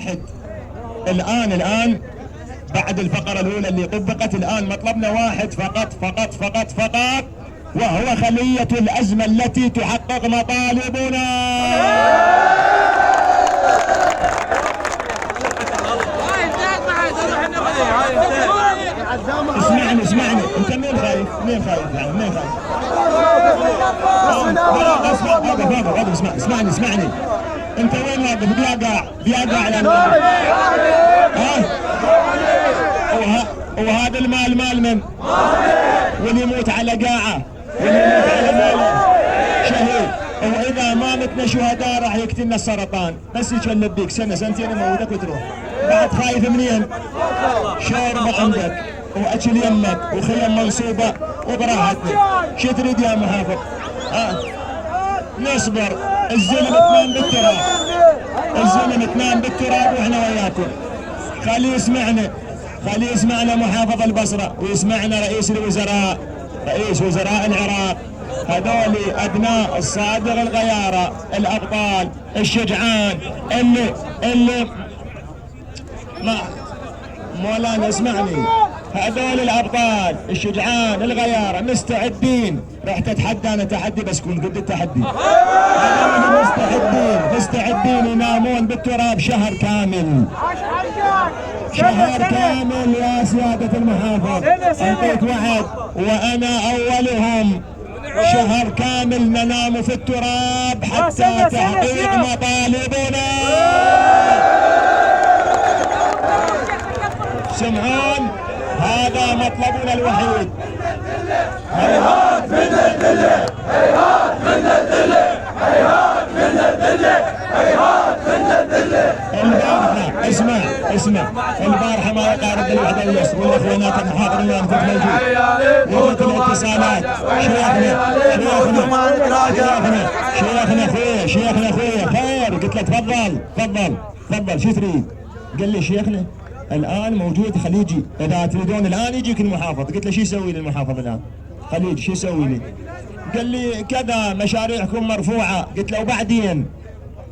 واحد. الآن بعد الفقرة الأولى اللي طبقت، الآن مطلبنا واحد فقط فقط فقط فقط، وهو خلية الأزمة التي تحقق مطالبنا. اسمعني انت مين خايف يعني مين خايف؟ اسمعني انت وين واقف؟ بيقع على وهذا المال مال من؟ واللي يموت على قاعه واللي يموت على ماله شهيد. واذا ما متنا شهداء راح يقتلنا السرطان، بس يشلب بيك سنه سنتين يموتك وتروح. بعد خايف منين؟ شوربه عندك واكل يمك وخيم منصوبه وبراحتنا. شو تريد يا محافظ؟ نصبر. الزلمه تنام بالتراب واحنا وياكم. خليه يسمعنا محافظ البصره، ويسمعنا رئيس وزراء العراق. هذول ابناء الصادق الغياره، الابطال الشجعان اللي ما مولانا اسمعني. هذول الابطال الشجعان الغياره مستعدين. راح تتحدى انا تحدي، بس كون ضد التحدي. هذول مستعدين ينامون بالتراب شهر كامل يا سياده المحافظ. انطيت وعد وانا اولهم. شهر كامل ننام في التراب حتى تحقيق مطالبنا. سمعون؟ هذا مطلبنا الوحيد. هيهات من الذلة، هيهات من الذلة، هيهات من الذلة، هيهات من الذلة. البارحة اسمع البارحة ما يقارب الوحدة واليسر والاخوانات المحاضرين في الموجود وقت الاتصالات. شيخنا اخويا خير. قلت له تفضل شو تريد؟ قال لي شيخنا الان موجود خليجي، اذا تريدون الان يجيك المحافظ. قلت له شو يسوي لي المحافظ الان؟ خليجي شو يسوي لي؟ قال لي كذا مشاريعكم مرفوعه. قلت له وبعدين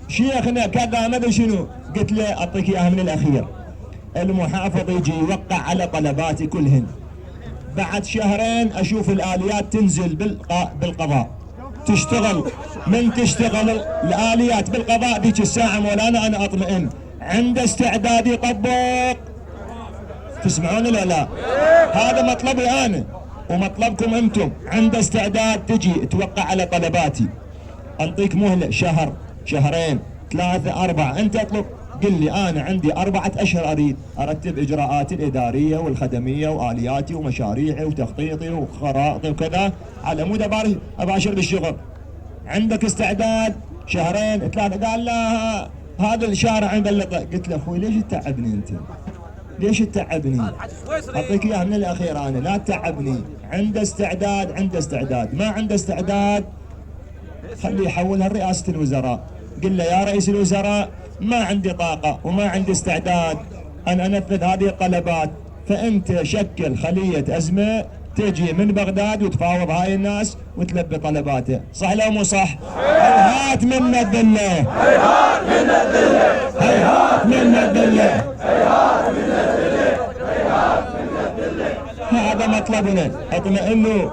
شيخنا كذا ما ادري شنو. قلت له اعطيك اياها من الاخير. المحافظ يجي يوقع على طلباتي كلهن، بعد شهرين اشوف الاليات تنزل بالقضاء تشتغل. من تشتغل الاليات بالقضاء ذيك الساعه مولانا انا اطمئن، عند استعداد يطبق. تسمعون ولا لا؟ هذا مطلبي انا ومطلبكم انتم. عند استعداد تجي توقع على طلباتي. انطيك مهله شهر، شهرين، 3، 4. انت اطلب. قل لي انا عندي 4 أشهر ارتب اجراءاتي الاداريه والخدميه والياتي ومشاريعي وتخطيطي وخرائطي وكذا على مود اباشر بالشغل. عندك استعداد شهرين 3؟ قال لا هذا الشارع عند اللطة. قلت له اخوي ليش تتعبني انت؟ ليش تتعبني؟ اعطيك اياها من الاخير انا، لا تتعبني. عنده استعداد، ما عنده استعداد خليه يحولها لرئاسة الوزراء. قل له يا رئيس الوزراء ما عندي طاقة وما عندي استعداد ان انفذ هذه الطلبات، فانت شكل خلية ازمة تجي من بغداد وتفاوض هاي الناس وتلبي طلباته. صح لو مو صح؟ هيهات من الذلة، هيهات من الذلة، هيهات من الذلة، هيهات من الذلة، هيهات من الذلة. هذا مطلبنا. اطمئنوا.